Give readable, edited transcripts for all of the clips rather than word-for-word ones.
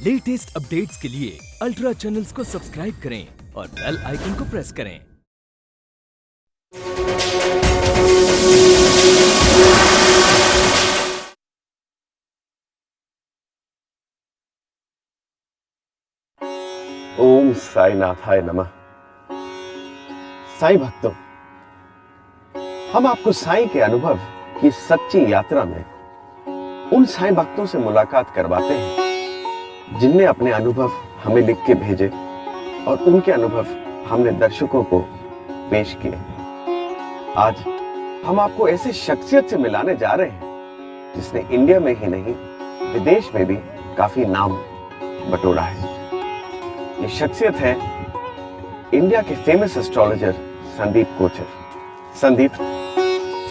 Latest updates के लिए ultra channels को सब्सक्राइब करें और बेल आइकन को प्रेस करें। ओम साईनाथाय नमः। साईं भक्तों, हम आपको साईं के अनुभव की सच्ची यात्रा में उन साईं भक्तों से मुलाकात करवाते हैं जिनने अपने अनुभव हमें लिख के भेजे और उनके अनुभव हमने दर्शकों को पेश किए। आज हम आपको ऐसे शख्सियत से मिलाने जा रहे हैं जिसने इंडिया में ही नहीं विदेश में भी काफी नाम बटोरा है। ये शख्सियत है इंडिया के famous astrologer Sandeep Kochhar. Sandeep,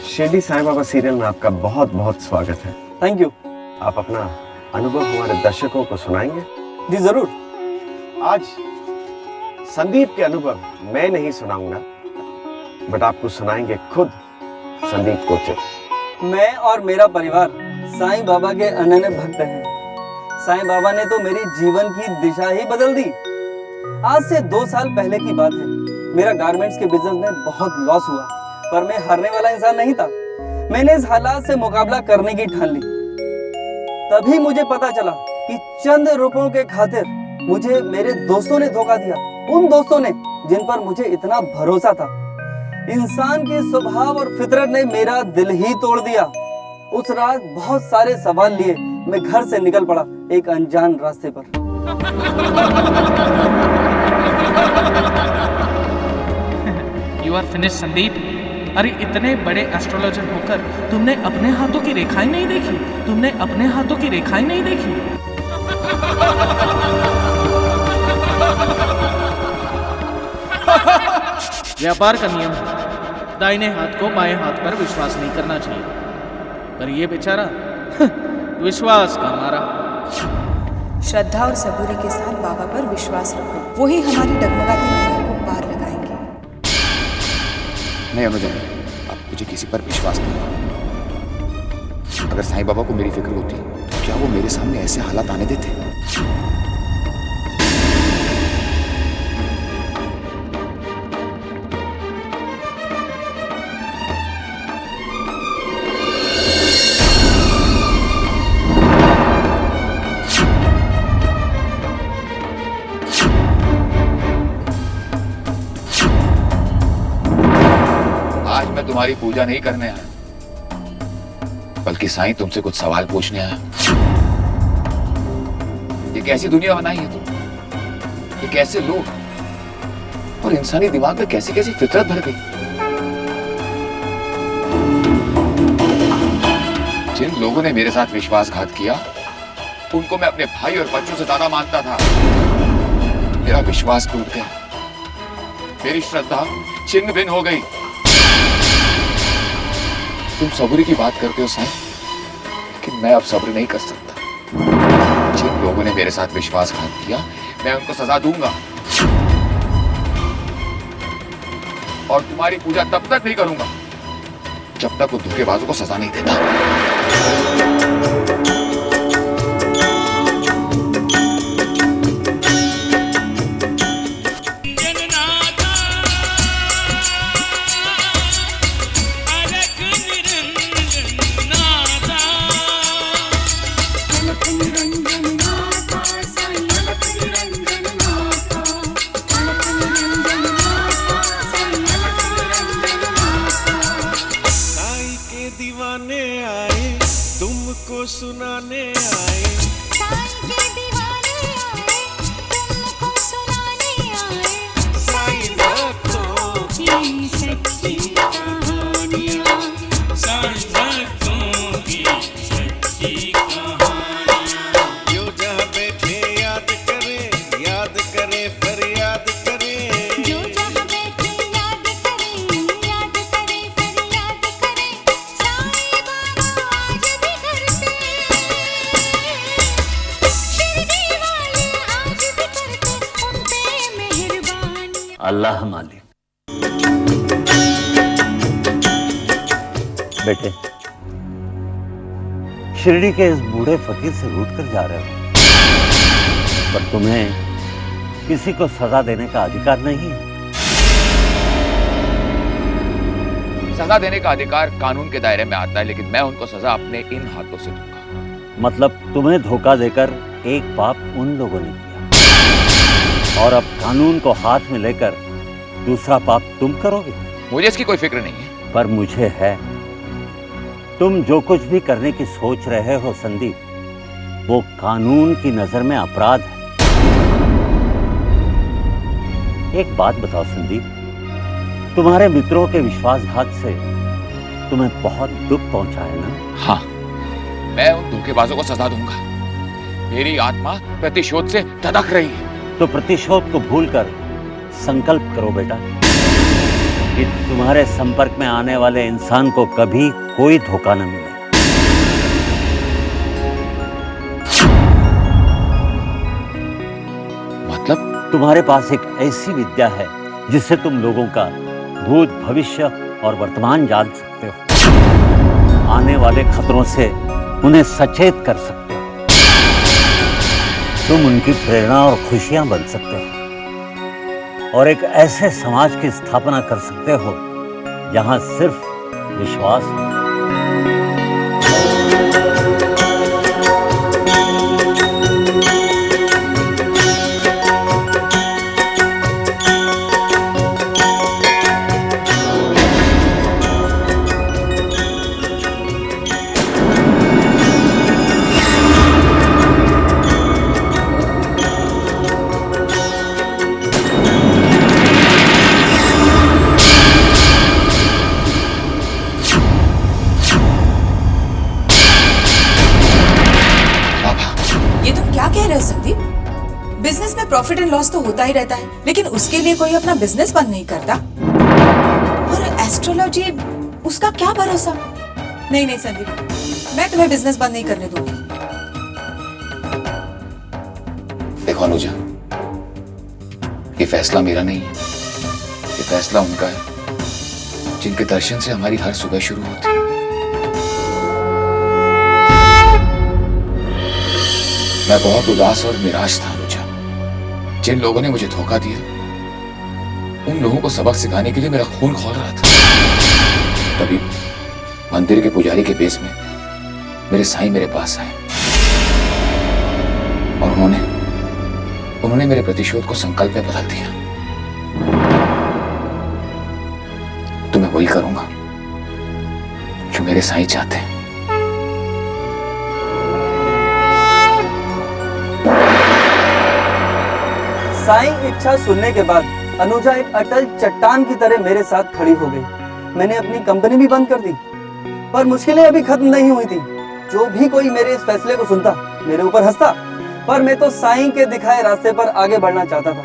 Shirdi Sai Baba serial में आपका बहुत बहुत स्वागत है। Thank you. आप अपना अनुभव हमारे दर्शकों को सुनाएंगे? जी जरूर। आज संदीप के अनुभव मैं नहीं सुनाऊंगा, बट आपको सुनाएंगे खुद संदीप कोचर। मैं और मेरा परिवार साईं बाबा के अनन्य भक्त हैं। साईं बाबा ने तो मेरी जीवन की दिशा ही बदल दी। आज से 2 साल पहले की बात है। मेरा गारमेंट्स के बिजनेस में बहुत लॉस हुआ, पर मैं हारने वाला इंसान नहीं था। मैंने इस हालात से मुकाबला करने की ठान ली। तभी मुझे पता चला कि चंद रुपयों के खातिर मुझे मेरे दोस्तों ने धोखा दिया। उन दोस्तों ने जिन पर मुझे इतना भरोसा था। इंसान के स्वभाव और फितरत ने मेरा दिल ही तोड़ दिया। उस रात बहुत सारे सवाल लिए मैं घर से निकल पड़ा एक अनजान रास्ते पर। You are finished, Sandeep. अरे इतने बड़े एस्ट्रोलॉजर होकर तुमने अपने हाथों की रेखाएं नहीं देखी? तुमने अपने हाथों की रेखाएं नहीं देखी? व्यापार का नियम है, दाहिने हाथ को बाएं हाथ पर विश्वास नहीं करना चाहिए, पर ये बेचारा विश्वास का मारा। श्रद्धा और सबूरी के साथ बाबा पर विश्वास रखो, वही हमारी डगमगाती नैया को पार लगाएंगे। नहीं अनुजा, अब मुझे किसी पर विश्वास नहीं। अगर साईं बाबा को मेरी फिक्र होती तो क्या वो मेरे सामने ऐसे हालात आने देते? तुम्हारी पूजा नहीं करने आया, बल्कि साईं तुमसे कुछ सवाल पूछने आया। ये कैसी दुनिया बनाई है तुम? ये कैसे लोग और इंसानी दिमाग में कैसी कैसी फितरत भर गई। जिन लोगों ने मेरे साथ विश्वासघात किया उनको मैं अपने भाई और बच्चों से ज्यादा मानता था। मेरा विश्वास टूट गया, मेरी श्रद्धा छिन्न भिन्न हो गई। तुम सब्र की बात करते हो साईं, लेकिन मैं अब सब्र नहीं कर सकता। जिन लोगों ने मेरे साथ विश्वासघात किया मैं उनको सजा दूंगा, और तुम्हारी पूजा तब तक नहीं करूंगा जब तक वो धोखेबाजों को सजा नहीं देता। दीवाने आए तुमको सुनाने आए, साईं के दीवाने आए तुमको सुनाने आए। साईं भक्तों की सच्ची कहानियां, साईं भक्तों की सच्ची कहानियां। जो जहाँ बैठे याद करे फरियाद करे। जो जहाँ बैठे याद करे फरियाद करे। साईं बाबा आज भी घर पे, शिरडी वाले आज भी करते उन पे मेहरबानी। अल्लाह मालिक। बेटे, शिरडी के इस बूढ़े फकीर से रूठ कर जा रहे हो। पर तुम्हें किसी को सजा देने का अधिकार नहीं है। सजा देने का अधिकार कानून के दायरे में आता है, लेकिन मैं उनको सजा अपने इन हाथों से दूंगा। मतलब तुम्हें धोखा देकर एक पाप उन लोगों ने किया और अब कानून को हाथ में लेकर दूसरा पाप तुम करोगे। मुझे इसकी कोई फिक्र नहीं है। पर मुझे है। तुम जो कुछ भी करने की सोच रहे हो संदीप, वो कानून की नजर में अपराध है। एक बात बताओ संदीप, तुम्हारे मित्रों के विश्वासघात से तुम्हें बहुत दुख पहुंचा है ना? हाँ, मैं उन धोखेबाजों को सजा दूंगा। मेरी आत्मा प्रतिशोध से धड़क रही है। तो प्रतिशोध को भूलकर संकल्प करो बेटा कि तुम्हारे संपर्क में आने वाले इंसान को कभी कोई धोखा न मिले। मतलब? तुम्हारे पास एक ऐसी विद्या है जिससे तुम लोगों का भूत, भविष्य और वर्तमान जान सकते हो। आने वाले खतरों से उन्हें सचेत कर सकते हो। तुम उनकी प्रेरणा और खुशियां बन सकते हो और एक ऐसे समाज की स्थापना कर सकते हो जहां सिर्फ विश्वास हो। संदीप, बिजनेस में प्रॉफिट एंड लॉस तो होता ही रहता है, लेकिन उसके लिए कोई अपना बिजनेस बंद नहीं करता। और एस्ट्रोलॉजी, उसका क्या भरोसा? नहीं नहीं संदीप, मैं तुम्हें बिजनेस बंद नहीं करने दूंगी। देखो अनुजा, ये फैसला मेरा नहीं है, ये फैसला उनका है जिनके दर्शन से हमारी हर सुबह शुरू होती है। मैं बहुत उदास और निराश था अनुजा। जिन लोगों ने मुझे धोखा दिया, उन लोगों को सबक सिखाने के लिए मेरा खून खौल रहा था। तभी मंदिर के पुजारी के बेस में मेरे साईं मेरे पास आए और उन्होंने मेरे प्रतिशोध को संकल्प में बदल दिया। तो मैं वही करूंगा जो मेरे साईं चाहते हैं। साईं इच्छा सुनने के बाद अनुजा एक अटल चट्टान की तरह मेरे साथ खड़ी हो गई। मैंने अपनी कंपनी भी बंद कर दी, पर मुश्किलें अभी खत्म नहीं हुई थी। जो भी कोई मेरे इस फैसले को सुनता, मेरे ऊपर हंसता, पर मैं तो साईं के दिखाए रास्ते पर आगे बढ़ना चाहता था।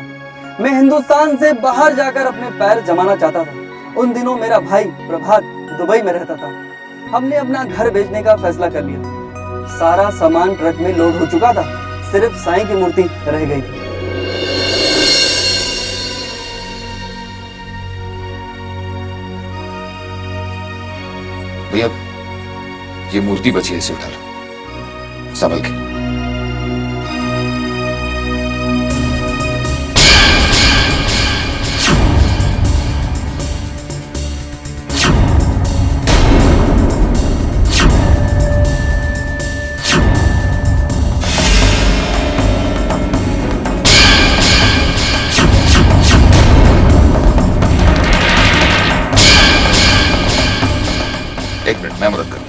मैं हिंदुस्तान से बाहर जाकर अपने पैर जमाना चाहता था। उन दिनों मेरा भाई प्रभात दुबई में रहता था। हमने अपना घर बेचने का फैसला कर लिया। सारा सामान ट्रक में लोड हो चुका था, सिर्फ साईं की मूर्ति रह गई थी। भैया, ये मूर्ति बची है, इसे उठा लो संभल के। एक मिनट, मैं मदद करता हूं।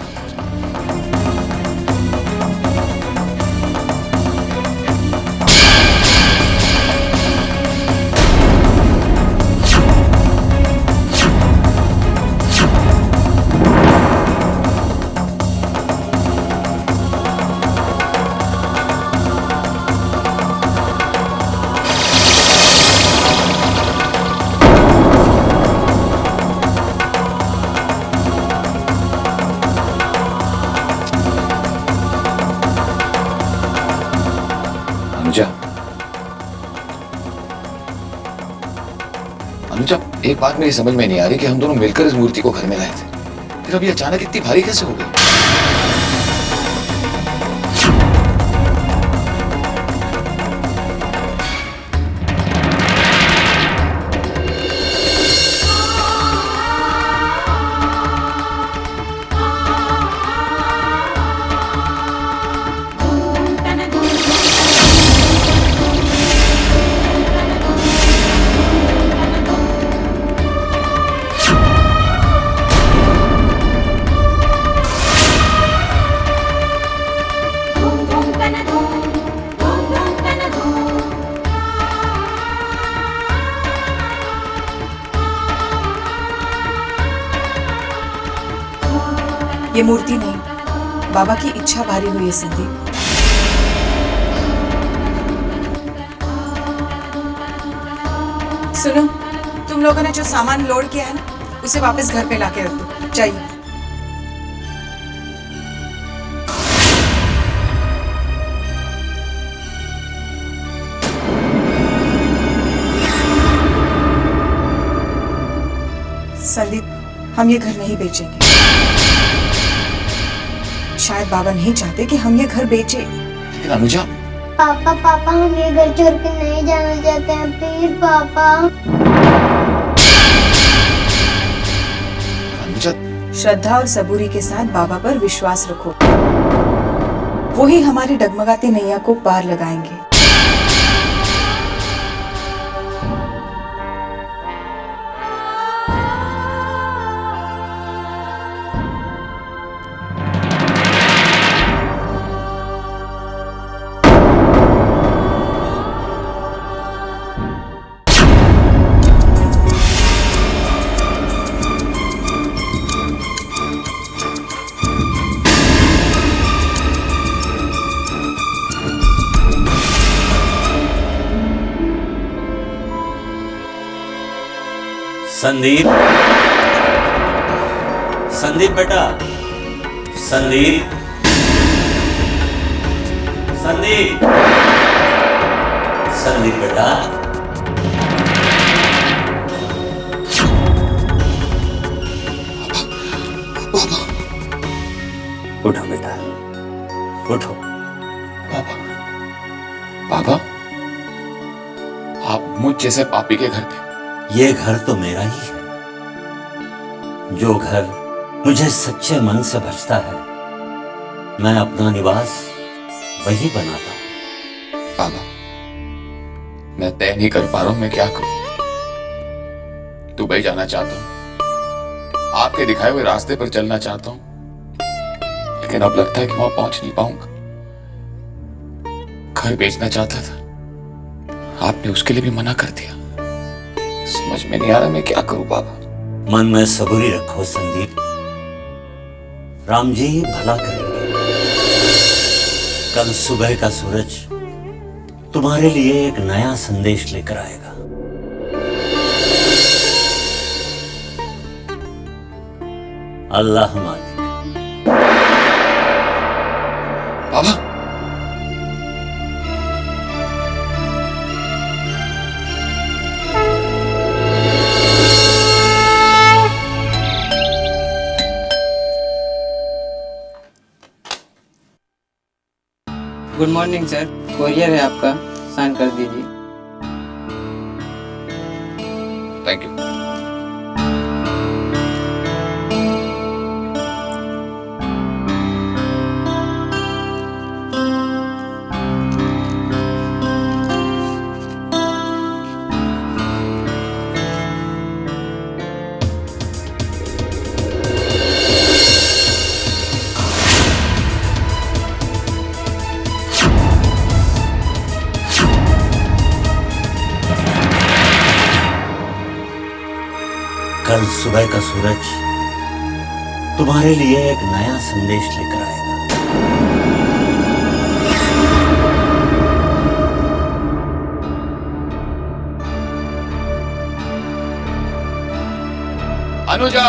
अनुजा, एक बात मेरी समझ में नहीं आ रही कि हम दोनों मिलकर इस मूर्ति को घर में लाए थे, फिर अभी अचानक इतनी भारी कैसे हो गई? ये मूर्ति नहीं, बाबा की इच्छा भारी हुई है संदीप। सुनो, तुम लोगों ने जो सामान लोड किया है ना, उसे वापस घर पे लाके रख दो। चाहिए। संदीप, हम ये घर नहीं बेचेंगे। शायद बाबा नहीं चाहते कि हम ये घर बेचे। लेकिन अनुजा, पापा पापा हम ये घर छोड़ के नहीं जाना चाहते हैं, प्लीज पापा। अनुजा, श्रद्धा और सबूरी के साथ बाबा पर विश्वास रखो, वो ही हमारी डगमगाती नैया को पार लगाएंगे। संदीप, संदीप बेटा, संदीप, संदीप, संदीप बेटा। उठो बेटा, उठो। पापा, पापा, आप मुझ जैसे पापी के घर थे। ये घर तो मेरा ही है। जो घर मुझे सच्चे मन से बचता है, मैं अपना निवास वही बनाता हूं। पापा, मैं तय नहीं कर पा रहा हूं मैं क्या करूं। दुबई जाना चाहता हूं, आपके दिखाए हुए रास्ते पर चलना चाहता हूं, लेकिन अब लगता है कि वहां पहुंच नहीं पाऊंगा। घर बेचना चाहता था, आपने उसके लिए भी मना कर दिया। समझ में नहीं आ रहा मैं क्या करूं बाबा। मन में सबूरी रखो संदीप, राम जी भला करेंगे। कल सुबह का सूरज तुम्हारे लिए एक नया संदेश लेकर आएगा। अल्लाह मालिक। बाबा, गुड मॉर्निंग सर, कोरियर है आपका, साइन कर दीजिए। Thank you. कल सुबह का सूरज तुम्हारे लिए एक नया संदेश लेकर आएगा। अनुजा,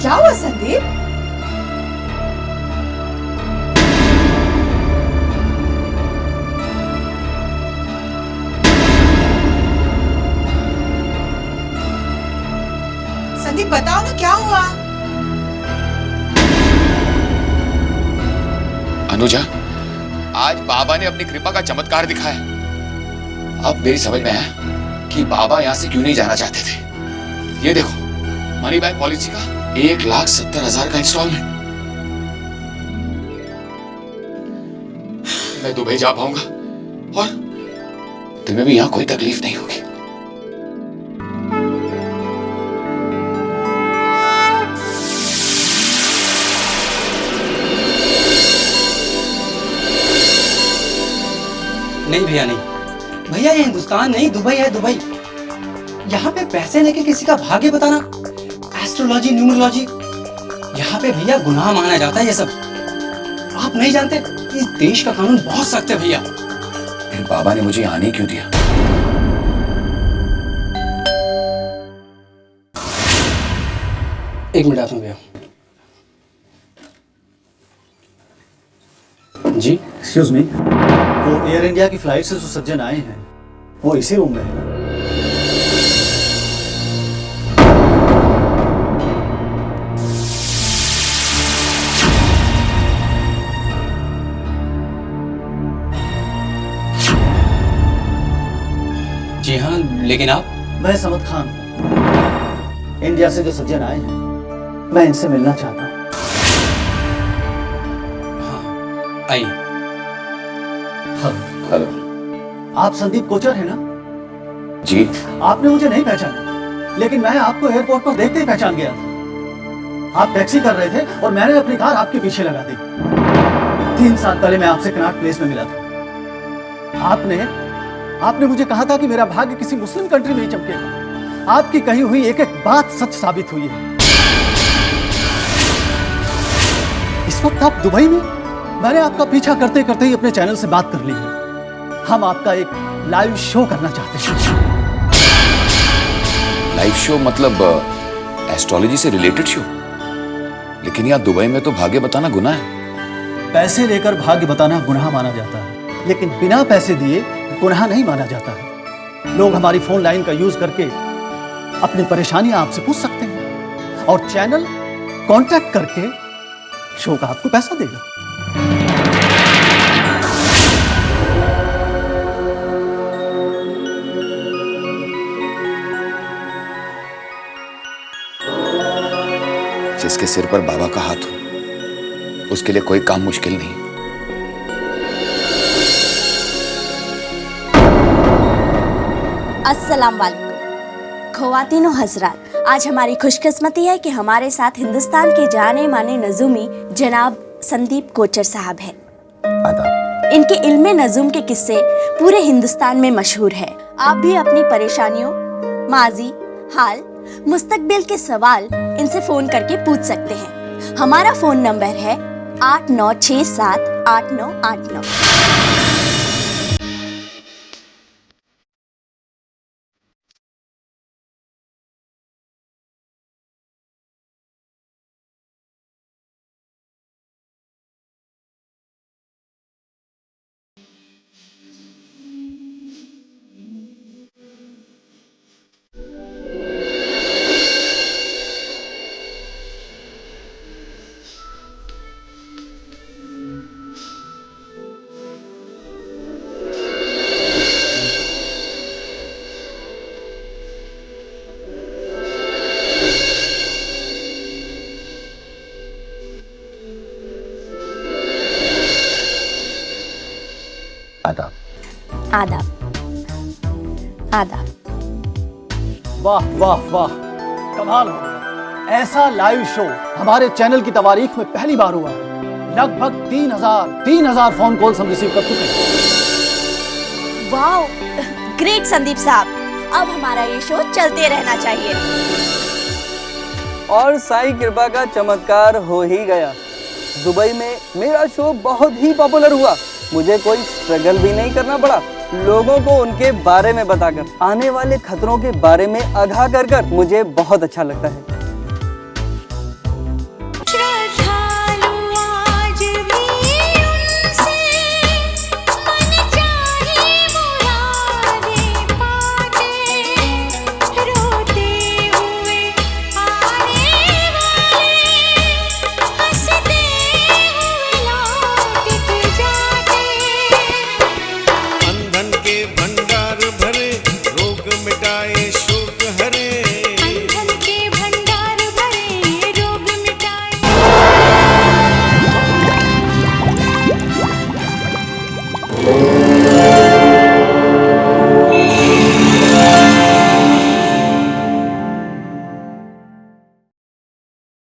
क्या हुआ संदीप? संदीप बताओ ना क्या हुआ? अनुजा, आज बाबा ने अपनी कृपा का चमत्कार दिखाया। अब मेरी समझ में आया कि बाबा यहां से क्यों नहीं जाना चाहते थे। ये देखो, मनी बैक पॉलिसी का 1,70,000 का इंस्टॉलमेंट। मैं दुबई जा पाऊंगा और तुम्हें भी यहां कोई तकलीफ नहीं होगी। नहीं भैया नहीं, भैया ये हिंदुस्तान नहीं, दुबई है दुबई। यहाँ पे पैसे लेके किसी का भाग्य बताना, एस्ट्रोलॉजी न्यूमरोलॉजी, यहाँ पे भैया गुनाह माना जाता है ये सब। आप नहीं जानते, इस देश का कानून बहुत सख्त है भैया। फिर बाबा ने मुझे आने क्यों दिया? एक मिनट आता हूँ भैया। जी एक्सक्यूज मी, वो एयर इंडिया की फ्लाइट से जो सज्जन आए हैं वो इसी रूम में है। जी हाँ, लेकिन आप? मैं समद खान हूँ। इंडिया से जो सज्जन आए हैं मैं इनसे मिलना चाहता हूँ। आइए। हेलो। आप संदीप कोचर है ना? जी। आपने मुझे नहीं पहचाना, लेकिन मैं आपको एयरपोर्ट पर देखते ही पहचान गया था। आप टैक्सी कर रहे थे और मैंने अपनी कार आपके पीछे लगा दी। 3 साल पहले मैं आपसे कनॉट प्लेस में मिला था। आपने मुझे कहा था कि मेरा भाग्य किसी मुस्लिम कंट्री में ही चमकेगा। आपकी कही हुई एक एक बात सच साबित हुई है। इस वक्त आप दुबई में। मैंने आपका पीछा करते करते ही अपने चैनल से बात कर ली है। हम आपका एक लाइव शो करना चाहते हैं। लाइव शो मतलब एस्ट्रोलॉजी से रिलेटेड शो? लेकिन यहाँ दुबई में तो भाग्य बताना गुनाह है। पैसे लेकर भाग्य बताना गुनाह माना जाता है, लेकिन बिना पैसे दिए गुनाह नहीं माना जाता है। लोग हमारी फोन लाइन का यूज करके अपनी परेशानियां आपसे पूछ सकते हैं और चैनल कांटेक्ट करके शो का आपको पैसा देगा। जिसके सिर पर बाबा का हाथ हो उसके लिए कोई काम मुश्किल नहीं। अस्सलाम वालेकुम ख़वातीनो हज़रात, आज हमारी खुशकिस्मती है कि हमारे साथ हिंदुस्तान के जाने माने नज़ूमी जनाब संदीप कोचर साहब हैं। इनके इल्मे नज़ूम के किस्से पूरे हिंदुस्तान में मशहूर है। आप भी अपनी परेशानियों, माजी, हाल, मुस्तकबिल के सवाल इनसे फ़ोन करके पूछ सकते हैं। हमारा फ़ोन नंबर है 89678989। आदाब। वाह वाह वाह, कमाल हो गया। ऐसा लाइव शो हमारे चैनल की तारीख में पहली बार हुआ है। लगभग 3000 फोन कॉल्स हम रिसीव कर चुके हैं। वाओ, ग्रेट संदीप साहब। अब हमारा ये शो चलते रहना चाहिए। और साईं कृपा का चमत्कार हो ही गया। दुबई में मेरा शो बहुत ही पॉपुलर हुआ। मुझे कोई स्ट्रगल भी नहीं करना पड़ा। लोगों को उनके बारे में बताकर, आने वाले खतरों के बारे में आगाह कर कर मुझे बहुत अच्छा लगता है। भंडार भरे, रोग मिटाए, शोक हरे,